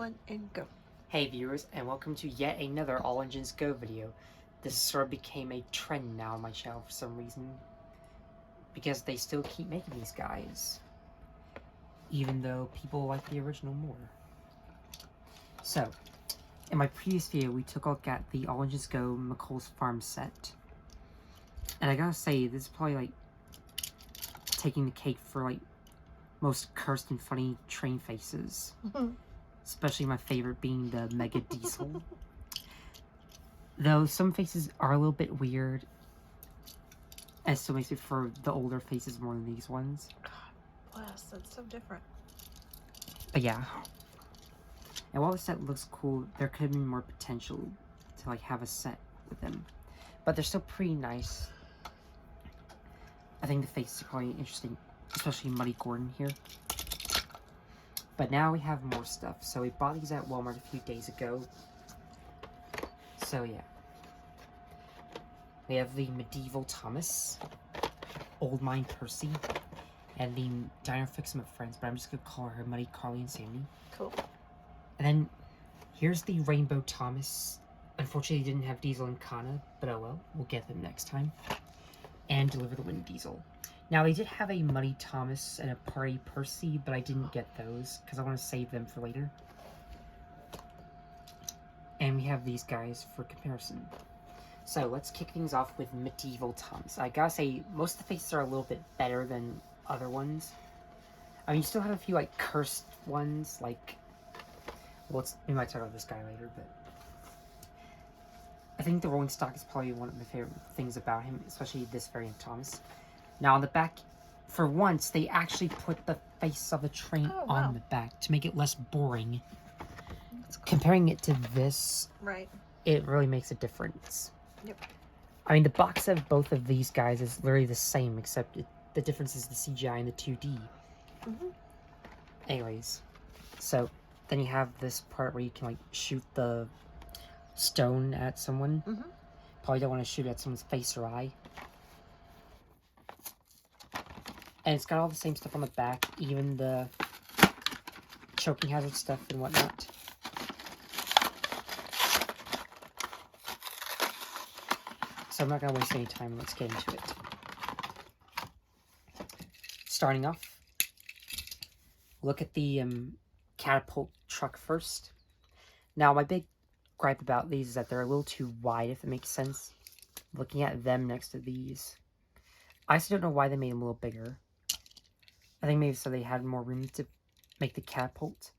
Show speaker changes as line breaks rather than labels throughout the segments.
One and go.
Hey viewers, and welcome to yet another All Engines Go video. This sort of became a trend now on my channel for some reason, because they still keep making these guys, even though people like the original more. So, in my previous video, we took a look at the All Engines Go McCalls Farm set, and I gotta say, this is probably like taking the cake for like most cursed and funny train faces. Especially my favorite being the Mega Diesel. Though some faces are a little bit weird, and still makes me prefer the older faces more than these ones.
God bless, that's so different.
But yeah. And while the set looks cool, there could have been more potential to like have a set with them. But they're still pretty nice. I think the faces are probably interesting, especially Muddy Gordon here. But now we have more stuff. So we bought these at Walmart a few days ago. So yeah. We have the Medieval Thomas, Old Mine Percy, and the Diner Fix'em Up Friends, but I'm just going to call her Muddy Carly and Sandy.
Cool.
And then here's the Rainbow Thomas. Unfortunately, he didn't have Diesel and Kana, but oh well, we'll get them next time. And Deliver the Wind Diesel. Now, they did have a Muddy Thomas and a Party Percy, but I didn't get those because I want to save them for later. And we have these guys for comparison. So, let's kick things off with Medieval Thomas. I gotta say, most of the faces are a little bit better than other ones. I mean, you still have a few, like, cursed ones, like... Well, we might talk about this guy later, but... I think the rolling stock is probably one of my favorite things about him, especially this variant Thomas. Now on the back, for once, they actually put the face of the train on the back to make it less boring. Cool. Comparing it to this,
right,
it really makes a difference.
Yep.
I mean, the box of both of these guys is literally the same, except the difference is the CGI and the 2D. Anyways, so then you have this part where you can like shoot the stone at someone. Probably don't want to shoot at someone's face or eye. And it's got all the same stuff on the back, even the choking hazard stuff and whatnot. So I'm not going to waste any time. Let's get into it. Starting off, look at the catapult truck first. Now, my big gripe about these is that they're a little too wide, if it makes sense. Looking at them next to these. I still don't know why they made them a little bigger. I think maybe so they had more room to make the catapult.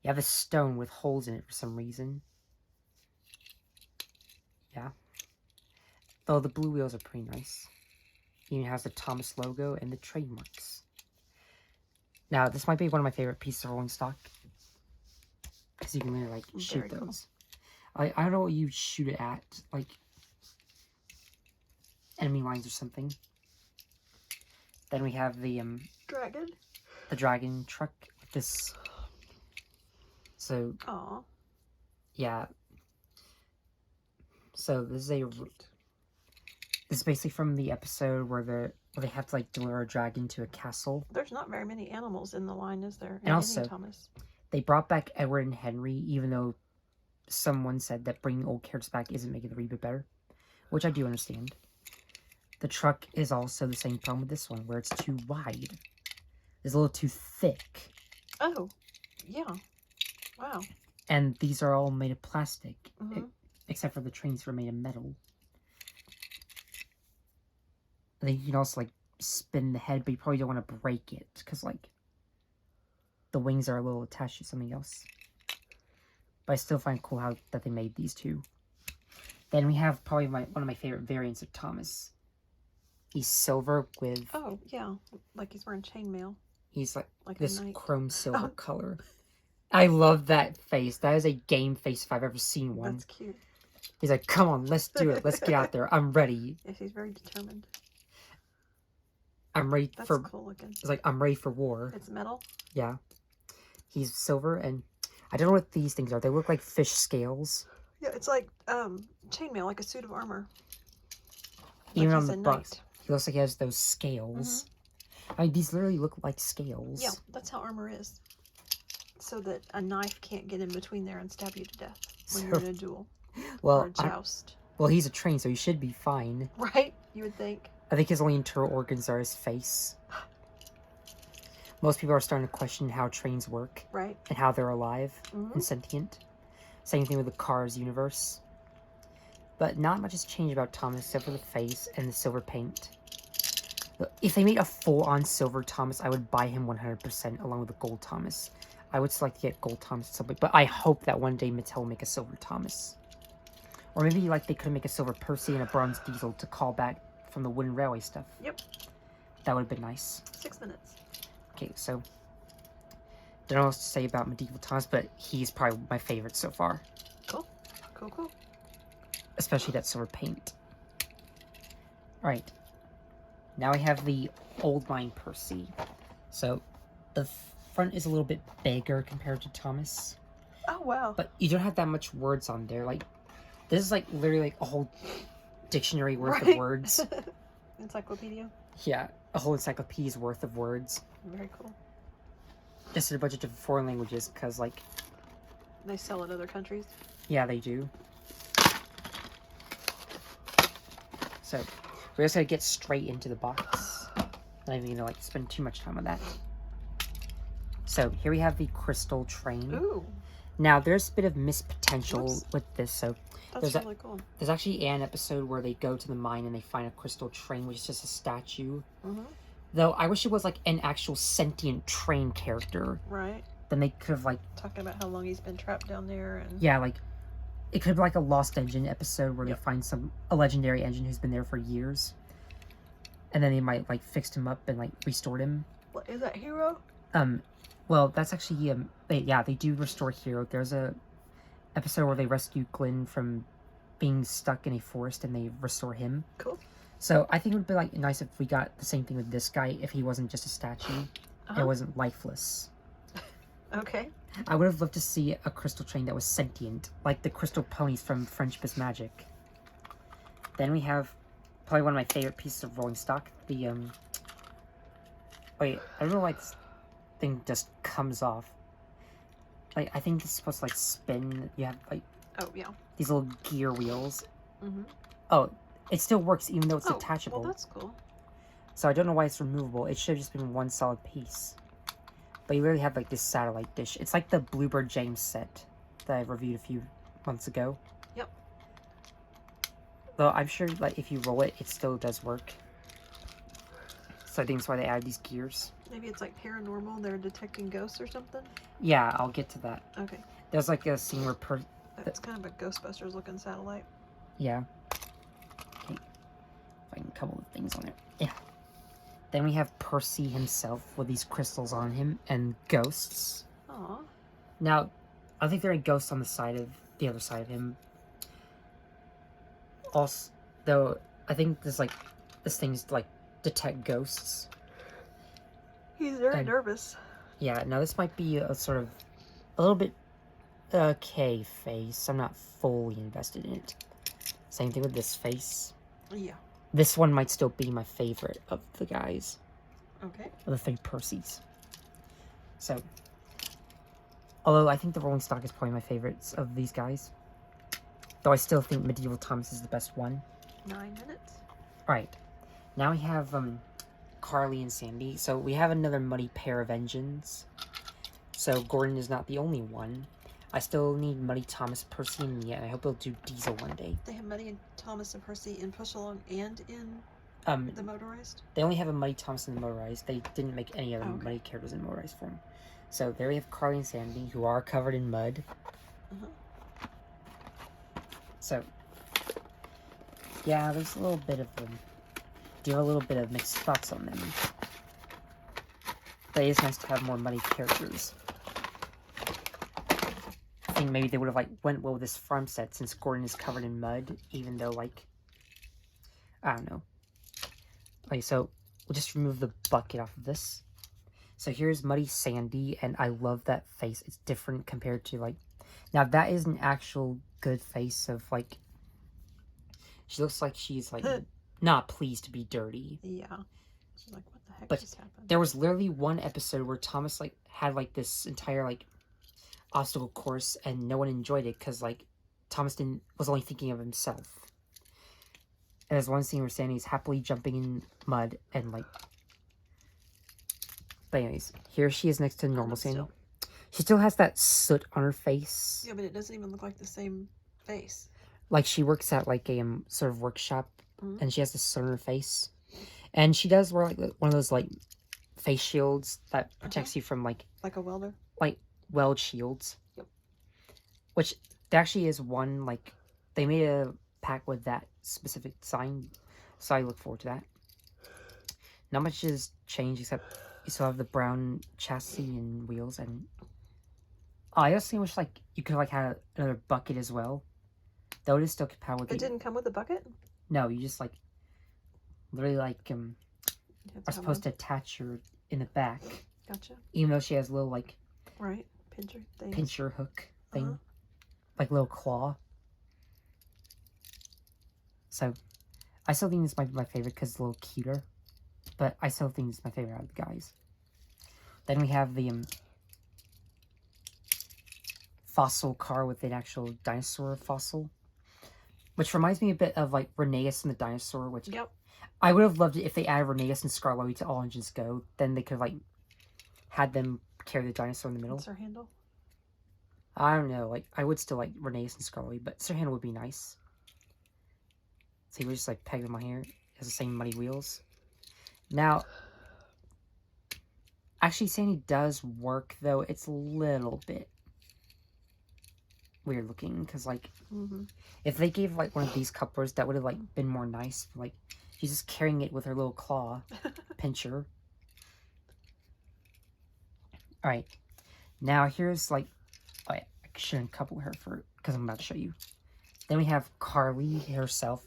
You have a stone with holes in it for some reason. Yeah. Though the blue wheels are pretty nice. It even has the Thomas logo and the trademarks. Now, this might be one of my favorite pieces of rolling stock. Because you can really, like, shoot those. Cool. I don't know what you shoot it at. Like, enemy lines or something. Then we have the
dragon.
The dragon truck with this. So,
aww.
Yeah. So this is basically from the episode where they have to like deliver a dragon to a castle.
There's not very many animals in the line, is there?
And also,
Thomas.
They brought back Edward and Henry, even though someone said that bringing old characters back isn't making the reboot better, which I do understand. The truck is also the same problem with this one, where it's too wide. It's a little too thick.
Oh, yeah. Wow.
And these are all made of plastic, except for the trains were made of metal. You can also, like, spin the head, but you probably don't want to break it, because, like, the wings are a little attached to something else. But I still find it cool that they made these two. Then we have probably one of my favorite variants of Thomas. He's silver with...
Oh, yeah. Like he's wearing chainmail.
He's like this chrome silver
Oh.
color. I love that face. That is a game face if I've ever seen one.
That's cute.
He's like, come on, let's do it. Let's get out there. I'm ready.
Yes, he's very determined.
I'm ready for...
That's cool looking.
It's like, I'm ready for war.
It's metal?
Yeah. He's silver, and I don't know what these things are. They look like fish scales.
Yeah, it's like chainmail, like a suit of armor.
Even
like
on the bust, he looks like he has those scales. I mean, these literally look like scales.
Yeah, that's how armor is. so that a knife can't get in between there and stab you to death when
So-
you're in a duel or
Well,
a joust.
well, he's a train, so he should be fine.
Right? You would think.
I think his only internal organs are his face. Most people are starting to question how trains work
Right?
and how they're alive
Mhm.
and sentient. Same thing with the Cars universe. But not much has changed about Thomas except for the face and the silver paint. If they made a full-on silver Thomas, I would buy him 100% along with the gold Thomas. I would select to get gold Thomas at some point, but I hope that one day Mattel will make a silver Thomas. Or maybe like they could make a silver Percy and a bronze Diesel to call back from the wooden railway stuff.
Yep.
That would have been nice.
6 minutes.
Okay, so don't know what else to say about Medieval Thomas, but he's probably my favorite so far.
Cool. Cool, cool.
Especially that silver paint. Alright. Now I have the Old Line Percy. So, the front is a little bit bigger compared to Thomas.
Oh, wow.
But you don't have that much words on there. Like, this is like literally like a whole dictionary worth of
Right.
words.
Encyclopedia.
Yeah, a whole encyclopedia's worth of words.
Very cool.
Just in a bunch of different foreign languages, because, like,
They sell in other countries.
yeah, they do. So, we're just gonna get straight into the box. Not even gonna, like, spend too much time on that. So, here we have the Crystal Train.
Ooh,
Now, there's a bit of missed potential
Whoops.
with this, so
that's
There's
really cool.
there's actually an episode where they go to the mine and they find a crystal train, which is just a statue.
Mm-hmm.
Though, I wish it was, like, an actual sentient train character.
Right.
Then they could have, like,
Talking about how long he's been trapped down there and
yeah, like, it could be like a Lost Engine episode where
Yep.
they find a legendary engine who's been there for years. And then they might, like, fixed him up and, like, restored him.
What, is that Hero?
Well, that's actually, they do restore Hero. There's a episode where they rescue Glenn from being stuck in a forest and they restore him.
Cool.
So I think it would be, like, nice if we got the same thing with this guy, if he wasn't just a statue.
Uh-huh.
It wasn't lifeless.
Okay.
I would have loved to see a crystal train that was sentient, like the crystal ponies from Friendship is Magic. Then we have probably one of my favorite pieces of rolling stock, the, wait, I don't know why this thing just comes off. Like, I think it's supposed to, like, spin. You have, like,
Oh, yeah.
these little gear wheels.
Mm-hmm.
Oh, it still works even though it's
Oh,
detachable.
well, that's cool.
So I don't know why it's removable. It should have just been one solid piece. But you really have, like, this satellite dish. It's like the Bluebird James set that I reviewed a few months ago.
Yep.
Though I'm sure, like, if you roll it, it still does work. So I think that's why they added these gears.
Maybe it's like paranormal. They're detecting ghosts or something.
Yeah, I'll get to that.
Okay.
There's, like, a scene where
That's kind of a Ghostbusters looking satellite.
yeah. Okay. Find a couple of things on it. Yeah. Then we have Percy himself with these crystals on him and ghosts.
Aw.
Now, I think there are ghosts on the other side of him. Also, though, I think this thing's to, like, detect ghosts.
He's very
And-
nervous.
Yeah, now this might be a sort of, a little bit, okay face. I'm not fully invested in it. Same thing with this face.
Yeah.
This one might still be my favorite of the guys.
Okay.
Of the 3 Percys. So, although I think the rolling stock is probably my favorites of these guys. Though I still think Medieval Thomas is the best one.
9 minutes.
Alright. Now we have, Carly and Sandy. So we have another muddy pair of engines. So Gordon is not the only one. I still need Muddy Thomas, Percy, and Mia, and I hope they'll do Diesel one day.
They have Muddy and Thomas and Percy in Push Along and in the motorized.
They only have a Muddy Thomas in the motorized. They didn't make any other
Okay.
Muddy characters in motorized form. So there we have Carly and Sandy, who are covered in mud.
Uh-huh.
So, yeah, there's a little bit of them. Do have a little bit of mixed thoughts on them. But it is nice to have more muddy characters. I think maybe they would have, like, went well with this farm set since Gordon is covered in mud, even though, like, I don't know. Okay, so we'll just remove the bucket off of this. So here's Muddy Sandy, and I love that face. It's different compared to, like, now that is an actual good face of, like, she looks like she's, like, not pleased to be dirty.
Yeah. She's like, what the heck
But
just happened?
There was literally one episode where Thomas, like, had, like, this entire, like, obstacle course, and no one enjoyed it because, like, Thomas was only thinking of himself. And there's one scene where Sandy's happily jumping in mud and, like... But anyways, here she is next to normal Sandy. She still has that soot on her face.
Yeah, but it doesn't even look like the same face.
Like, she works at, like, a sort of workshop, and she has this soot on her face. And she does wear, like, one of those, like, face shields that protects you from, like...
Like a welder?
Like, weld shields.
Yep.
Which, there actually is one, like... They made a pack with that specific design, so I look forward to that. Not much has changed, except you still have the brown chassis and wheels, and... Oh, I also wish, like, you could, like, have another bucket as well. Though it is still compatible with
It didn't come with a bucket?
No, you just, like... Literally, like, are supposed to attach her in the back.
Gotcha.
Even though she has a little, like...
Right. Pincher thing.
Pincher hook thing. Like, little claw. So, I still think this might be my favorite because it's a little cuter. But I still think it's my favorite out of the guys. Then we have the fossil car with an actual dinosaur fossil. Which reminds me a bit of, like, Rheneas and the dinosaur. Which I would have loved it if they added Rheneas and Scarlotti to All Engines Go. Then they could have, like, had them carry the dinosaur in the middle.
What's her handle?
I don't know. Like, I would still like Rheneas and Scarlotti, but Sir Handle would be nice. So he would just, like, peg them on here. It has the same muddy wheels. Now, actually, Sandy does work, though. It's a little bit weird looking, because, like, if they gave, like, one of these couplers, that would have, like, been more nice. Like, she's just carrying it with her little claw pincher. Alright. Now, here's, like... Oh, yeah, I shouldn't couple her for... Because I'm about to show you. Then we have Carly herself.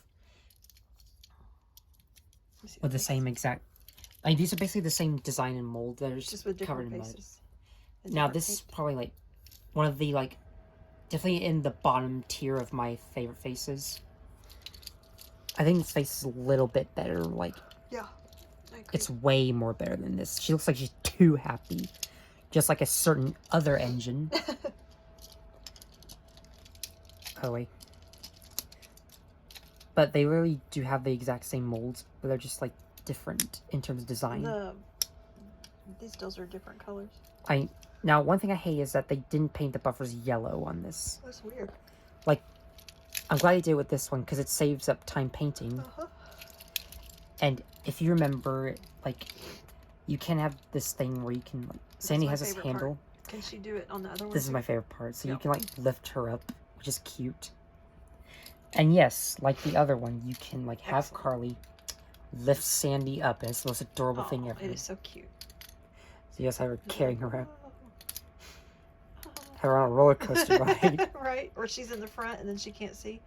With the same exact... I mean, these are basically the same design and mold. They're just covered in mud. Now, this is probably, like, one of the, like... Definitely in the bottom tier of my favorite faces. I think this face is a little bit better. Like,
yeah, I agree.
It's way more better than this. She looks like she's too happy. Just like a certain other engine. Oh, wait. But they really do have the exact same molds, but they're just, like, different in terms of design.
These dolls are different colors.
Now, one thing I hate is that they didn't paint the buffers yellow on this.
That's weird.
Like, I'm glad they did it with this one, because it saves up time painting. And if you remember, like, you can have this thing where you can, like, Sandy has this handle.
Can she do it on the other one?
This is my favorite part. So you can, like, lift her up, which is cute. And yes, like the other one, you can, like, have Carly lift Sandy up, and it's the most adorable thing ever.
It is so cute.
So you just have her carrying her around. Have her on a roller coaster ride.
Right, or she's in the front and then she can't see.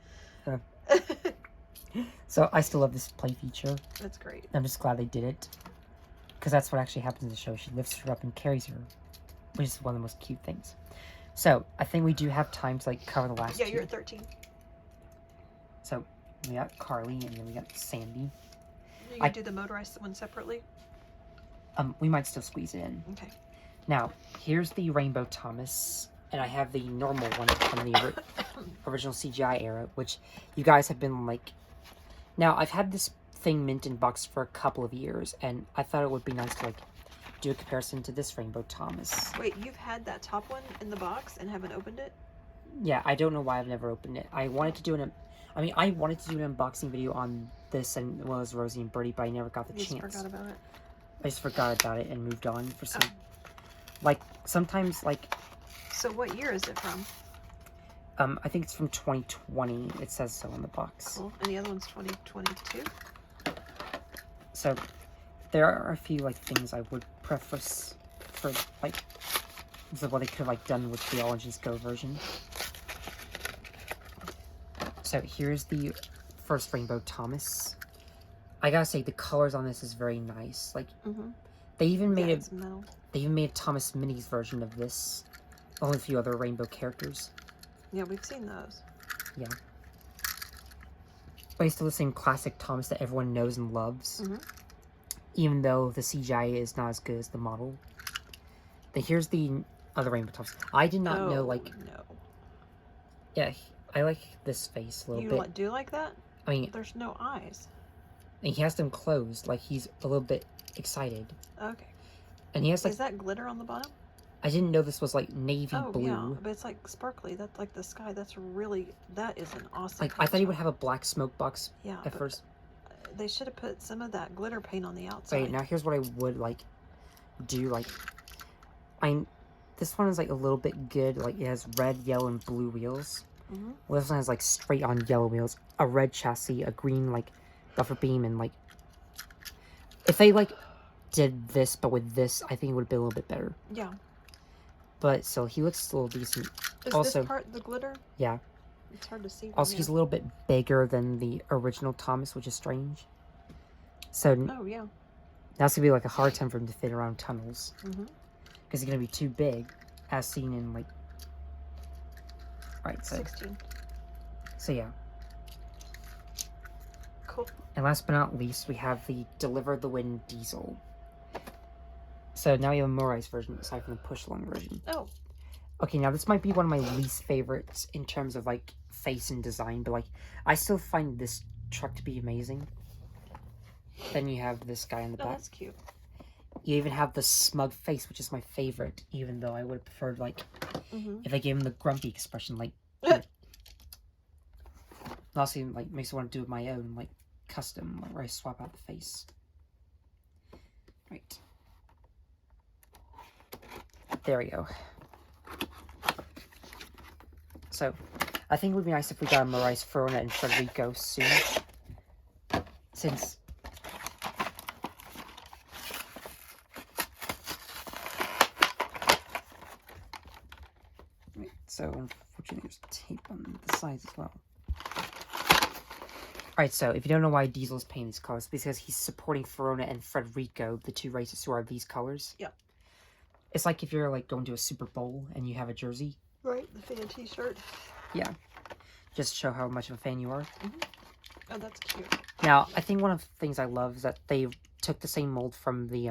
So I still love this play feature.
That's great.
I'm just glad they did it. Because that's what actually happens in the show. She lifts her up and carries her. Which is one of the most cute things. So, I think we do have time to, like, cover the last two.
Yeah, you're at 13.
So, we got Carly and then we got Sandy.
You're going to do the motorized one separately?
We might still squeeze it in.
Okay.
Now, here's the Rainbow Thomas. And I have the normal one from the original CGI era, which you guys have been, like... Now, I've had this thing mint in box for a couple of years, and I thought it would be nice to, like, do a comparison to this Rainbow Thomas.
Wait, you've had that top one in the box and haven't opened it?
Yeah, I don't know why I've never opened it. I wanted to do I wanted to do an unboxing video on this and as well as Rosie and Birdie, but I never got the chance.
You just forgot about it?
I just forgot about it and moved on for some... Like, sometimes, like...
So what year is it from?
I think it's from 2020. It says so on the box.
Cool. And the other one's 2022?
So, there are a few, like, things I would preface for, like, what they could have, like, done with the All Engines Go version. So, here's the first Rainbow Thomas. I gotta say, the colors on this is very nice. Like, they even made a Thomas Minis version of this. Along with a few other rainbow characters.
Yeah, we've seen those.
Yeah. But it's still the same classic Thomas that everyone knows and loves. Even though the CGI is not as good as the model. Then here's the other rainbow tops. I did not know, like...
No.
Yeah, I like this face a little bit.
You do like that?
I mean...
There's no eyes.
And he has them closed, like he's a little bit excited.
Okay.
And he has, like...
Is that glitter on the bottom?
I didn't know this was, like, navy blue.
Yeah, but it's, like, sparkly. That's, like, the sky. That's really... That is an awesome
Like, I thought he would have a black smoke box at first.
They should have put some of that glitter paint on the outside.
Wait, now here's what I would, like, do, like... This one is, like, a little bit good. Like, it has red, yellow, and blue wheels. Well, this one has, like, straight-on yellow wheels. A red chassis, a green, like, buffer beam, and, like... If they, like, did this, but with this, I think it would have been a little bit better.
Yeah.
But still, he looks a little decent.
Is
also,
this part the glitter?
Yeah.
It's hard to see.
Also, he's a little bit bigger than the original Thomas, which is strange. So...
Oh, yeah.
That's going to be, like, a hard time for him to fit around tunnels. Because he's going to be too big, as seen in, like... Right, so...
16.
So, yeah.
Cool.
And last but not least, we have the Deliver the Wind Diesel. So, now we have a Moros version, aside from the push-along version.
Oh.
Okay, now this might be one of my least favorites in terms of, like, face and design, but, like, I still find this truck to be amazing. Then you have this guy in the back.
That's cute.
You even have the smug face, which is my favorite, even though I would have preferred, like, if I gave him the grumpy expression, like... Also, like, makes me want to do my own, like, custom, like, where I swap out the face. Right. There we go. So, I think it would be nice if we got a Moros, Verona, and Federico soon. Since... So, unfortunately, there's tape on the sides as well. Alright, so, if you don't know why Diesel's painting these colors, it's because he's supporting Verona and Federico, the two races who are these colors.
Yeah.
It's like if you're, like, going to a Super Bowl and you have a jersey.
Right, the fan t-shirt.
Yeah. Just show how much of a fan you are.
Oh, that's cute.
Now, I think one of the things I love is that they took the same mold from the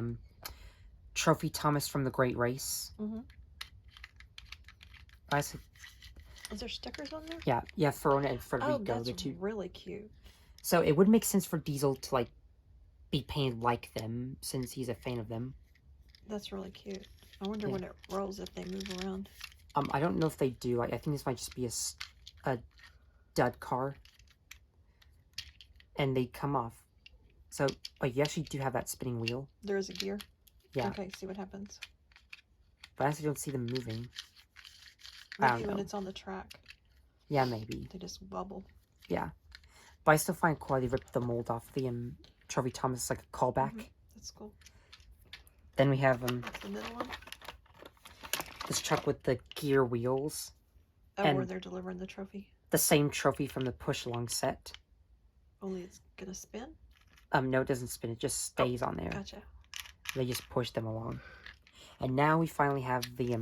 Trophy Thomas from the Great Race.
Is there stickers on there?
Yeah, Verona and Federico,
that's
the two.
Really cute.
So it would make sense for Diesel to, like, be painted like them, since he's a fan of them.
That's really cute. I wonder when it rolls if they move around.
I don't know if they do. Like, I think this might just be a dud car. And they come off. So, but you actually do have that spinning wheel.
There is a gear?
Yeah.
Okay, see what happens.
But I actually don't see them moving.
Maybe when it's on the track.
Yeah, maybe.
They just wobble.
Yeah. But I still find it cool they ripped the mold off the Trophy Thomas, like a callback.
That's cool.
Then we have
the middle one?
this truck with the gear wheels.
Oh,
and
where they're delivering the trophy?
The same trophy from the push-along set.
Only it's gonna spin?
No, it doesn't spin. It just stays on there.
Gotcha.
They just push them along. And now we finally have the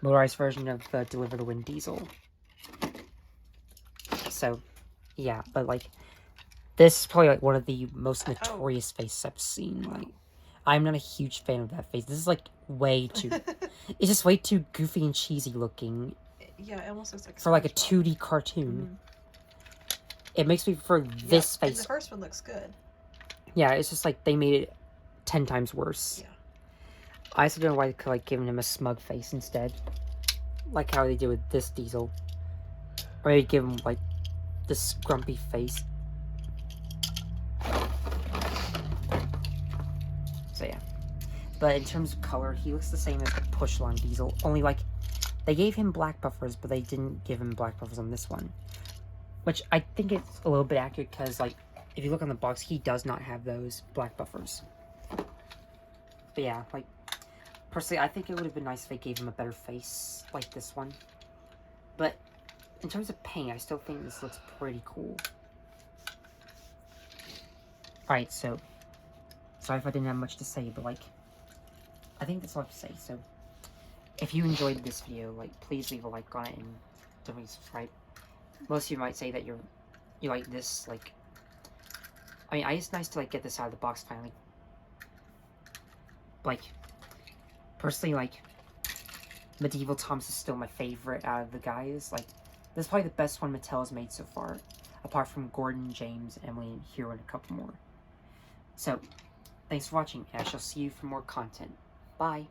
motorized version of the Deliver the Wind Diesel. So, yeah, but, like, this is probably, like, one of the most notorious faces I've seen. Like, I'm not a huge fan of that face. This is, like, way too... It's just way too goofy and cheesy looking.
Yeah, it almost looks like...
For, like, a 2D cartoon. It makes me prefer this face.
And the first one looks good.
Yeah, it's just, like, they made it 10 times worse.
Yeah.
I also don't know why they could, like, giving him a smug face instead. Like how they did with this Diesel. Or they give him, like, this grumpy face. So, yeah. But in terms of color, he looks the same as the push-along Diesel. Only, like, they gave him black buffers, but they didn't give him black buffers on this one. Which I think it's a little bit accurate, because, like, if you look on the box, he does not have those black buffers. But yeah, like, personally, I think it would have been nice if they gave him a better face, like this one. But, in terms of paint, I still think this looks pretty cool. Alright, so, sorry if I didn't have much to say, but, like, I think that's all I have to say. So, if you enjoyed this video, like, please leave a like on it, and don't forget to subscribe. Most of you might say that you like this, like, I mean, it's nice to, like, get this out of the box finally. Like, personally, like, Medieval Times is still my favorite out of the guys. Like, this is probably the best one Mattel has made so far, apart from Gordon, James, Emily, and Hero, and a couple more. So, thanks for watching, and I shall see you for more content. Bye!